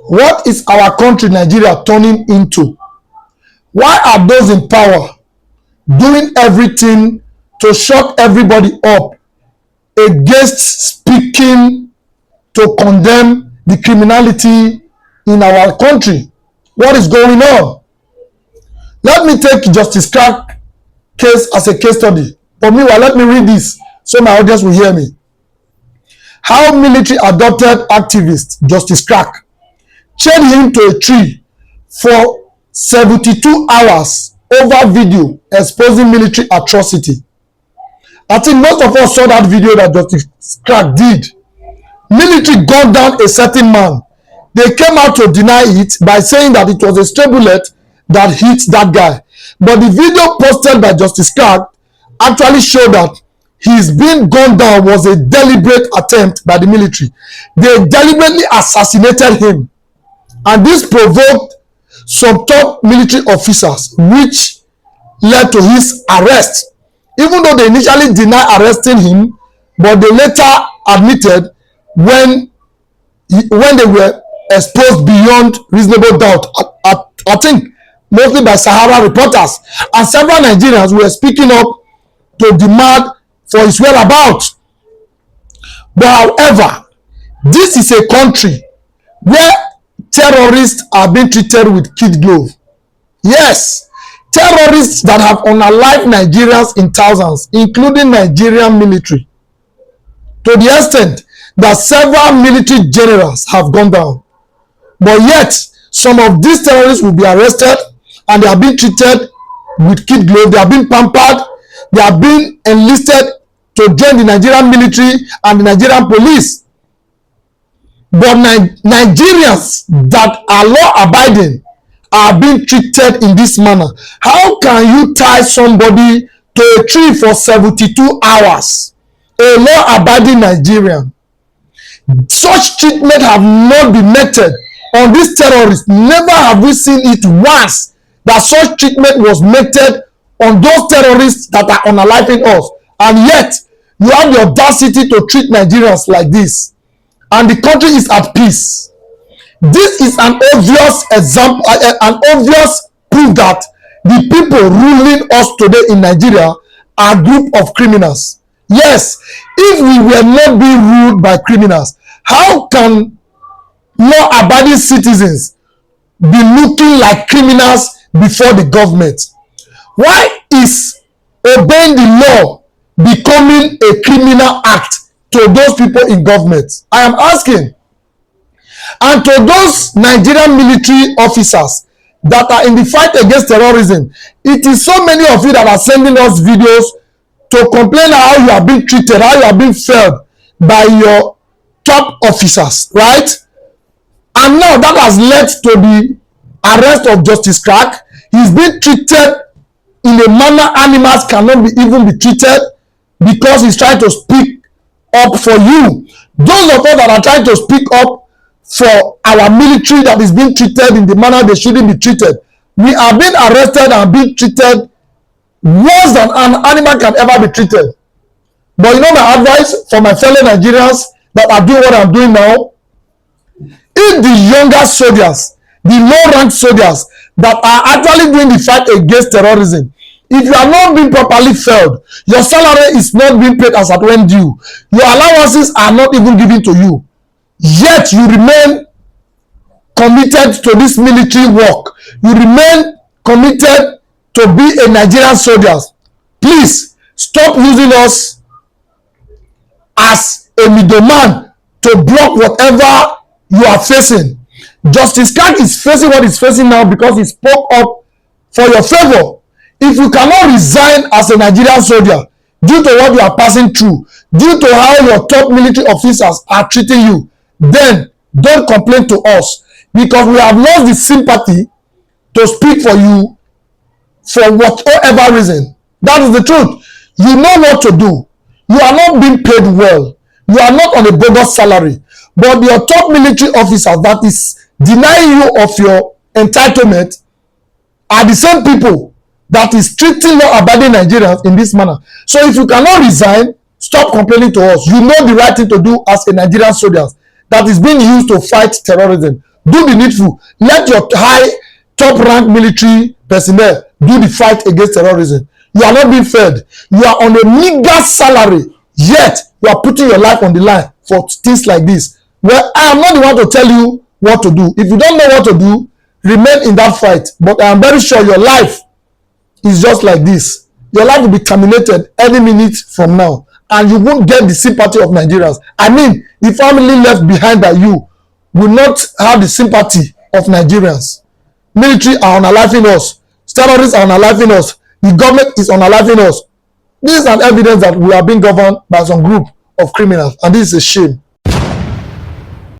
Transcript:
What is our country, Nigeria, turning into? Why are those in power doing everything to shut everybody up against speaking to condemn the criminality in our country? What is going on? Let me take Justice Crack case as a case study. But meanwhile, let me read this so my audience will hear me. How military adopted activist Justice Crack chained him to a tree for 72 hours over video exposing military atrocity. I think most of us saw that video that Justice Crack did. Military gunned down a certain man. They came out to deny it by saying that it was a stray bullet that hit that guy. But the video posted by Justice Crack actually showed that his being gunned down was a deliberate attempt by the military. They deliberately assassinated him. And this provoked some top military officers, which led to his arrest. Even though they initially denied arresting him, but they later admitted when they were exposed beyond reasonable doubt. I think mostly by Sahara reporters, and several Nigerians were speaking up to demand for his whereabouts. But however, this is a country where terrorists are being treated with kid glove. Yes, terrorists that have unalived Nigerians in thousands, including Nigerian military, to the extent that several military generals have gone down. But yet, some of these terrorists will be arrested and they are being treated with kid glove. They are being pampered. They are being enlisted to join the Nigerian military and the Nigerian police. But Nigerians that are law-abiding are being treated in this manner. How can you tie somebody to a tree for 72 hours? A law-abiding Nigerian. Such treatment have not been meted on these terrorists. Never have we seen it once that such treatment was meted on those terrorists that are unaliving us. And yet, you have the audacity to treat Nigerians like this. And the country is at peace. This is an obvious example, an obvious proof that the people ruling us today in Nigeria are a group of criminals. Yes, if we were not being ruled by criminals, how can law-abiding citizens be looking like criminals before the government? Why is obeying the law becoming a criminal act to those people in government? I am asking. And to those Nigerian military officers that are in the fight against terrorism, it is so many of you that are sending us videos to complain how you are being treated, how you are being failed by your top officers, right? And now that has led to the arrest of Justice Crack. He's being treated in a manner animals cannot even be treated because he's trying to speak up for you. Those of us that are trying to speak up for our military that is being treated in the manner they shouldn't be treated, we are being arrested and being treated worse than an animal can ever be treated. But you know my advice for my fellow Nigerians that are doing what I'm doing now? If the younger soldiers, the low-ranked soldiers that are actually doing the fight against terrorism, if you are not being properly fed, your salary is not being paid as at when due, your allowances are not even given to you, yet you remain committed to this military work, you remain committed to be a Nigerian soldier, please stop using us as a middleman to block whatever you are facing. Justice Crack is facing what he's facing now because he spoke up for your favor. If you cannot resign as a Nigerian soldier due to what you are passing through, due to how your top military officers are treating you, then don't complain to us, because we have lost the sympathy to speak for you for whatever reason. That is the truth. You know what to do. You are not being paid well. You are not on a bogus salary. But your top military officers that is denying you of your entitlement are the same people that is treating law-abiding Nigerians in this manner. So if you cannot resign, stop complaining to us. You know the right thing to do as a Nigerian soldier that is being used to fight terrorism. Do the needful. Let your high, top rank military personnel do the fight against terrorism. You are not being fed. You are on a meager salary, yet you are putting your life on the line for things like this. Well, I am not the one to tell you what to do. If you don't know what to do, remain in that fight. But I am very sure your life is just like this. Your life will be terminated any minute from now, and you won't get the sympathy of Nigerians. I mean, the family left behind by you will not have the sympathy of Nigerians. Military are unaliving us. Terrorists are unaliving us. The government is unaliving us. This is an evidence that we are being governed by some group of criminals, and this is a shame.